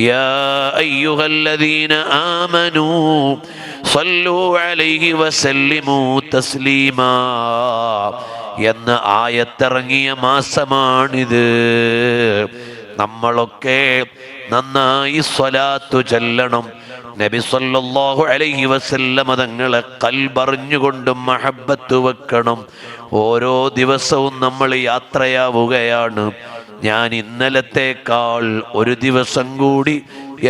യാ അയ്യുഹല്ലദീന ആമനൂ സല്ലൂ അലൈഹി വസല്ലിമൂ തസ്ലീമാ എന്ന ആയത്തിറങ്ങിയ മാസമാണിത്. നമ്മളൊക്കെ നന്നായി സ്വലാത്തു ചൊല്ലണം. നബി സല്ലല്ലാഹു അലൈഹി വസല്ലം തങ്ങളെ ഖൽബറിഞ്ഞുകൊണ്ടും മഹബ്ബത്ത് വെക്കണം. ഓരോ ദിവസവും നമ്മൾ യാത്രയാവുകയാണ്. ഞാൻ ഇന്നലത്തേക്കാൾ ഒരു ദിവസം കൂടി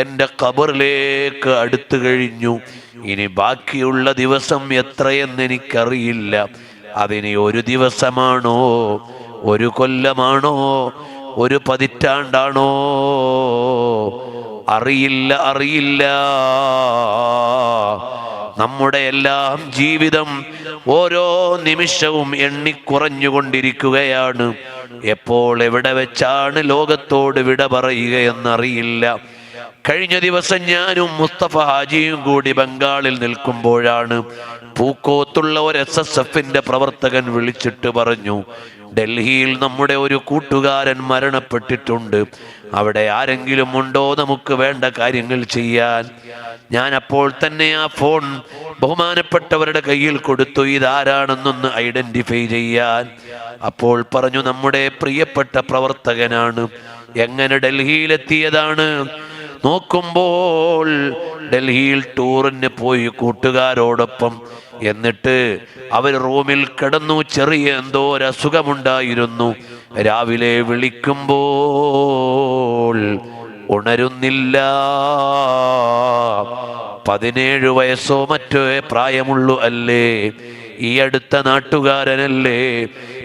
എൻ്റെ ഖബറിലേക്ക് അടുത്തു കഴിഞ്ഞു. ഇനി ബാക്കിയുള്ള ദിവസം എത്രയെന്ന് എനിക്കറിയില്ല. അതിന് ഒരു ദിവസമാണോ, ഒരു കൊല്ലമാണോ, ഒരു പതിറ്റാണ്ടാണോ, അറിയില്ല. നമ്മുടെ എല്ലാം ജീവിതം ഓരോ നിമിഷവും എണ്ണിക്കുറഞ്ഞുകൊണ്ടിരിക്കുകയാണ്. എപ്പോൾ എവിടെ വെച്ചാണ് ലോകത്തോട് വിട പറയുകയെന്നറിയില്ല. കഴിഞ്ഞ ദിവസം ഞാനും മുസ്തഫ ഹാജിയും കൂടി ബംഗാളിൽ നിൽക്കുമ്പോഴാണ് പൂക്കോത്തുള്ള ഒരു SSFന്റെ പ്രവർത്തകൻ വിളിച്ചിട്ട് പറഞ്ഞു, ഡൽഹിയിൽ നമ്മുടെ ഒരു കൂട്ടുകാരൻ മരണപ്പെട്ടിട്ടുണ്ട്, അവിടെ ആരെങ്കിലും ഉണ്ടോ നമുക്ക് വേണ്ട കാര്യങ്ങൾ ചെയ്യാൻ. ഞാൻ അപ്പോൾ തന്നെ ആ ഫോൺ ബഹുമാനപ്പെട്ടവരുടെ കയ്യിൽ കൊടുത്തു, ഇതാരാണെന്നൊന്ന് ഐഡന്റിഫൈ ചെയ്യാൻ. അപ്പോൾ പറഞ്ഞു, നമ്മുടെ പ്രിയപ്പെട്ട പ്രവർത്തകനാണ്. എങ്ങനെ ഡൽഹിയിലെത്തിയതാണ്? നോക്കുമ്പോൾ ഡൽഹിയിൽ ടൂറിന് പോയി കൂട്ടുകാരോടൊപ്പം. എന്നിട്ട് അവർ റൂമിൽ കിടന്നു. ചെറിയ എന്തോ ഒരു അസുഖമുണ്ടായിരുന്നു. രാവിലെ വിളിക്കുമ്പോൾ ഉണരുന്നില്ല. 17 വയസ്സോ മറ്റോ പ്രായമുള്ളൂ അല്ലേ? ഈ അടുത്ത നാട്ടുകാരനല്ലേ?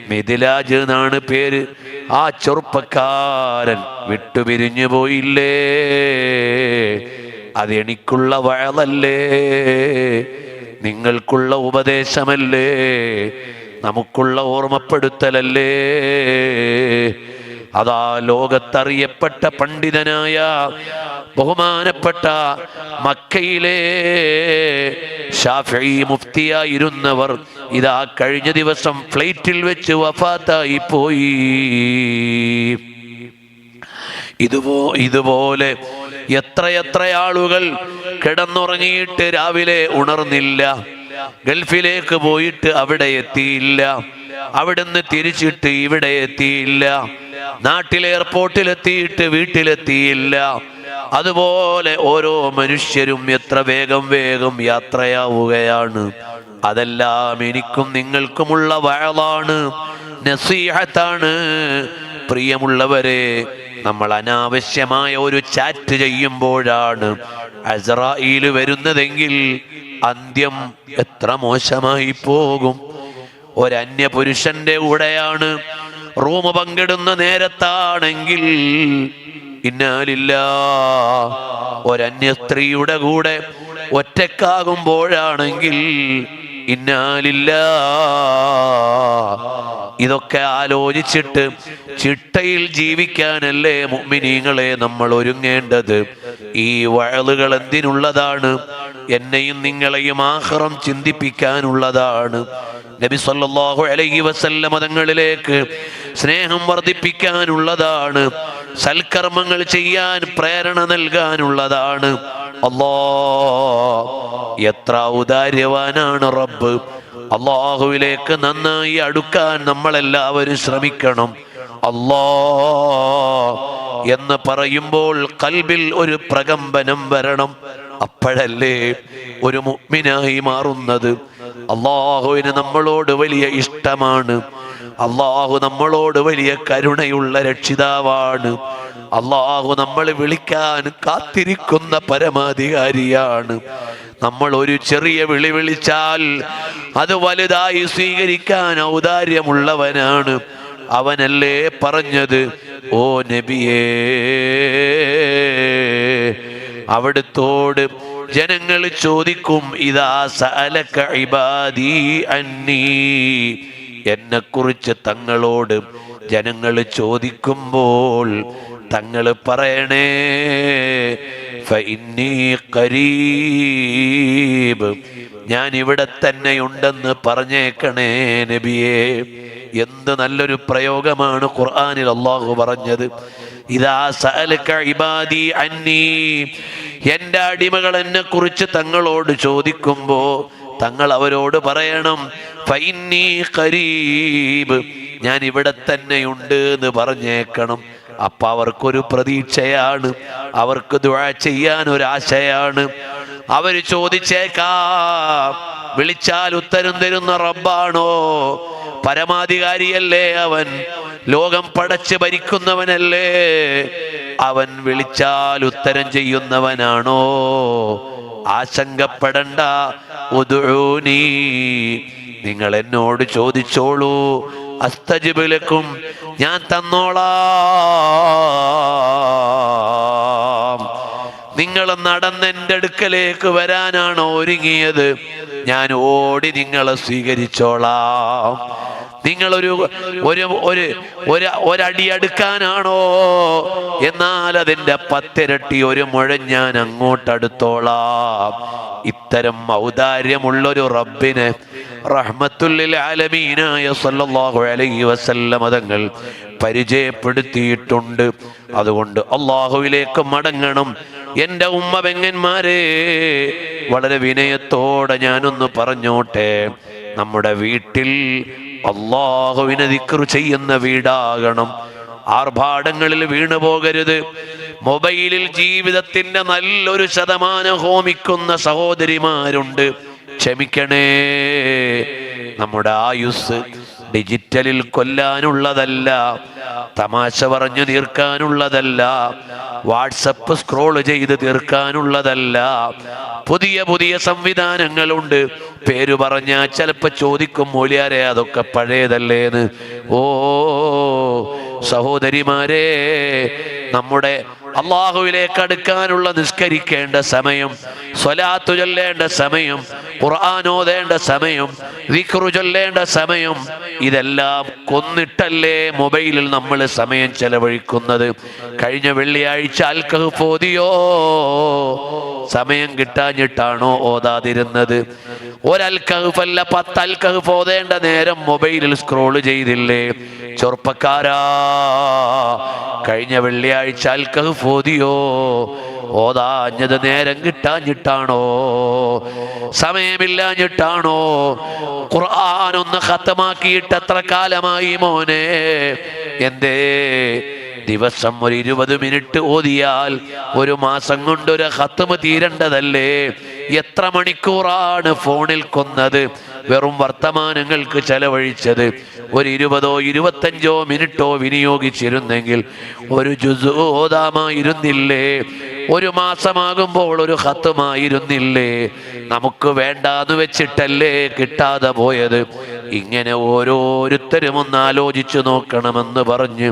മിഥിലാജ് എന്നാണ് പേര്. ആ ചെറുപ്പക്കാരൻ വിട്ടുപിരിഞ്ഞു പോയില്ലേ? അതെനിക്കുള്ള വഴലല്ലേ? നിങ്ങൾക്കുള്ള ഉപദേശമല്ലേ? നമുക്കുള്ള ഓർമ്മപ്പെടുത്തലല്ലേ? അതാ ലോകത്തറിയപ്പെട്ട പണ്ഡിതനായ ബഹുമാനപ്പെട്ട മക്കയിലെ ഷാഫിഈ മുഫ്തിയായിരുന്നവർ ഇതാ കഴിഞ്ഞ ദിവസം ഫ്ലൈറ്റിൽ വെച്ച് വഫാത്തായി പോയി. ഇതുപോലെ എത്രയെത്ര ആളുകൾ കിടന്നുറങ്ങിയിട്ട് രാവിലെ ഉണർന്നില്ല. ഗൾഫിലേക്ക് പോയിട്ട് അവിടെ എത്തിയില്ല, അവിടുന്ന് തിരിച്ചിട്ട് ഇവിടെ എത്തിയില്ല, നാട്ടിലെ എയർപോർട്ടിലെത്തിയിട്ട് വീട്ടിലെത്തിയില്ല. അതുപോലെ ഓരോ മനുഷ്യരും എത്ര വേഗം യാത്രയാവുകയാണ്. അതെല്ലാം എനിക്കും നിങ്ങൾക്കുമുള്ള വഅളാണ്, നസീഹത്താണ്. പ്രിയമുള്ളവരെ, നമ്മൾ അനാവശ്യമായ ഒരു ചാറ്റ് ചെയ്യുമ്പോഴാണ് അസ്റായീൽ വരുന്നതെങ്കിൽ അന്ത്യം എത്ര മോശമായി പോകും. ഒരന്യ പുരുഷന്റെ കൂടെയാണ് റൂം പങ്കിടുന്ന നേരത്താണെങ്കിൽ ഇന്നാലില്ലാഹ്. ഒരന്യ സ്ത്രീയുടെ കൂടെ ഒറ്റക്കാകുമ്പോഴാണെങ്കിൽ ഇന്നാലില്ലാഹ്. ഇതൊക്കെ ആലോചിച്ചിട്ട് ചിട്ടയിൽ ജീവിക്കാനല്ലേ മുഅ്മിനീങ്ങളെ നമ്മൾ ഒരുങ്ങേണ്ടത്. ഈ വഅളുകൾ എന്തിനുള്ളതാണ്? എന്നെയും നിങ്ങളെയും ആഖിറം ചിന്തിപ്പിക്കാനുള്ളതാണ്. നബി സല്ലല്ലാഹു അലൈഹി വസല്ലം തങ്ങളിലേക്ക് സ്നേഹം വർദ്ധിപ്പിക്കാനുള്ളതാണ്. സൽക്കർമ്മങ്ങൾ ചെയ്യാൻ പ്രേരണ നൽകാനുള്ളതാണ്. അല്ലാഹ്, എത്ര ഔദാര്യവാനാണ് റബ്ബ്. അല്ലാഹുവിലേക്ക് നന്നായി അടുക്കാൻ നമ്മളെല്ലാവരും ശ്രമിക്കണം. അല്ലാഹ് എന്ന് പറയുമ്പോൾ ഖൽബിൽ ഒരു പ്രകമ്പനം വരണം. അപ്പോഴല്ലേ ഒരു മുഅ്മിനായി മാറുന്നത്. അല്ലാഹുവിന് നമ്മളോട് വലിയ ഇഷ്ടമാണ്. അല്ലാഹു നമ്മളോട് വലിയ കരുണയുള്ള രക്ഷിതാവാണ്. അല്ലാഹു നമ്മൾ വിളിക്കാൻ കാത്തിരിക്കുന്ന പരമാധികാരിയാണ്. നമ്മൾ ഒരു ചെറിയ വിളി വിളിച്ചാൽ അത് വലുതായി സ്വീകരിക്കാൻ ഔദാര്യമുള്ളവനാണ്. അവനല്ലേ പറഞ്ഞത്, ഓ നബിയേ, അവിടുത്തോട് ജനങ്ങൾ ചോദിക്കും, ഇദാ സഅലക ഇബാദി അന്നീ, എന്നെക്കുറിച്ച് തങ്ങളോട് ജനങ്ങൾ ചോദിക്കുമ്പോൾ തങ്ങൾ പറയണേ, ഫഇന്നീ ഖരീബ്, ഞാൻ ഇവിടെ തന്നെയുണ്ടെന്ന് പറഞ്ഞേക്കണേ നബിയേ. എന്ത് നല്ലൊരു പ്രയോഗമാണ് ഖുർആനിൽ അല്ലാഹു പറഞ്ഞത്. ഇദാ സഅലക ഇബാദി അന്നീ, എൻ്റെ അടിമകൾ എന്നെ കുറിച്ച് തങ്ങളോട് ചോദിക്കുമ്പോ തങ്ങൾ അവരോട് പറയണം ഫഇന്നീ ഖരീബ്, ഞാൻ ഇവിടെ തന്നെയുണ്ട് എന്ന് പറഞ്ഞേക്കണം. അപ്പൊ അവർക്കൊരു പ്രതീക്ഷയാണ്, അവർക്ക് ദുആ ചെയ്യാൻ ഒരാശയാണ്. അവര് ചോദിച്ചേക്കാം, വിളിച്ചാൽ ഉത്തരം തരുന്ന റബ്ബാണോ? പരമാധികാരിയല്ലേ അവൻ? ലോകം പടച്ച് ഭരിക്കുന്നവനല്ലേ അവൻ? വിളിച്ചാൽ ഉത്തരം ചെയ്യുന്നവനാണോ? ആശങ്കപ്പെടണ്ട. ഉദ്ഊനി, നിങ്ങൾ എന്നോട് ചോദിച്ചോളൂ. അസ്തജിബ് ലക്കും, ഞാൻ തന്നോളാം. നിങ്ങൾ നടന്നെൻ്റെ അടുക്കലേക്ക് വരാനാണോ ഒരുങ്ങിയത്? ഞാൻ ഓടി നിങ്ങളെ സ്വീകരിച്ചോളാം. നിങ്ങളൊരു ഒരടി അടുക്കാനാണോ? എന്നാൽ അതിൻ്റെ 10 ഇരട്ടി ഒരു മുഴം ഞാൻ അങ്ങോട്ടടുത്തോളാം. ഇത്തരം ഔദാര്യമുള്ളൊരു റബ്ബിനെ റഹ്മത്തുല്ലിൽ ആലമീനായ സല്ലല്ലാഹു അലൈഹി വസല്ലം തങ്ങൾ പരിചയപ്പെടുത്തിയിട്ടുണ്ട്. അതുകൊണ്ട് അള്ളാഹുവിലേക്ക് മടങ്ങണം. എൻ്റെ ഉമ്മ പെങ്ങന്മാരെ, വളരെ വിനയത്തോടെ ഞാനൊന്ന് പറഞ്ഞോട്ടെ, നമ്മുടെ വീട്ടിൽ അള്ളാഹുവിനെ ദിക്ർ ചെയ്യുന്ന വീടാകണം. ആർഭാടങ്ങളിൽ വീണു പോകരുത്. മൊബൈലിൽ ജീവിതത്തിന്റെ നല്ലൊരു ശതമാനം ഹോമിക്കുന്ന സഹോദരിമാരുണ്ട്. ക്ഷമിക്കണേ, നമ്മുടെ ആയുസ് ഡിജിറ്റലിൽ കൊല്ലാനുള്ളതല്ല, തമാശ പറഞ്ഞു തീർക്കാനുള്ളതല്ല, വാട്സപ്പ് സ്ക്രോൾ ചെയ്ത് തീർക്കാനുള്ളതല്ല. പുതിയ പുതിയ സംവിധാനങ്ങളുണ്ട്. പേര് പറഞ്ഞാൽ ചിലപ്പോൾ ചോദിക്കും, മൂല്യാരെ അതൊക്കെ പഴയതല്ലേന്ന്. ഓ സഹോദരിമാരെ, നമ്മുടെ അള്ളാഹുവിലേക്ക് അടുക്കാനുള്ള നിസ്കരിക്കേണ്ട സമയം, സ്വലാത്തു ചൊല്ലേണ്ട സമയം, ഖുർആൻ ഓതേണ്ട സമയം, ദിക്റ് ചൊല്ലേണ്ട സമയം, ഇതെല്ലാം കൊന്നിട്ടല്ലേ മൊബൈലിൽ നമ്മൾ സമയം ചെലവഴിക്കുന്നത്. കഴിഞ്ഞ വെള്ളിയാഴ്ച അൽ കഹ്ഫ് ഓതിയോ? സമയം കിട്ടാഞ്ഞിട്ടാണോ ഓതാതിരുന്നത്? ഒരൽ കഹ്ഫല്ല 10 അൽ കഹ്ഫ് ഓതേണ്ട നേരം മൊബൈലിൽ സ്ക്രോൾ ചെയ്തില്ലേ? ചെറുപ്പക്കാരാ, കഴിഞ്ഞ വെള്ളിയാഴ്ച അൽ കഹ്ഫ് ഓതിയോ? ഓതാഞ്ഞത് നേരം കിട്ടാഞ്ഞിട്ടാണോ? സമയമില്ലാഞ്ഞിട്ടാണോ? ഖുർആൻ ഒന്ന് ഖത്തമാക്കിയിട്ട് എത്ര കാലമായി മോനെ? എന്തേ? ദിവസം ഒരു 20 മിനിറ്റ് ഓതിയാൽ ഒരു മാസം കൊണ്ട് ഒരു ഖത്മ തീരേണ്ടതല്ലേ? എത്ര മണിക്കൂറാണ് ഫോണിൽ കൊന്നത്, വെറും വർത്തമാനങ്ങൾക്ക് ചെലവഴിച്ചത്? ഒരു 20ഓ 25ഓ മിനിറ്റോ വിനിയോഗിച്ചിരുന്നെങ്കിൽ ഒരു ജുസ് ഓതാമായിരുന്നില്ലേ? ഒരു മാസമാകുമ്പോൾ ഒരു ഖത്മായിരുന്നില്ലേ? നമുക്ക് വേണ്ടാന്ന് വെച്ചിട്ടല്ലേ കിട്ടാതെ പോയത്? ഇങ്ങനെ ഓരോരുത്തരും ഒന്ന് ആലോചിച്ചു നോക്കണമെന്ന് പറഞ്ഞ്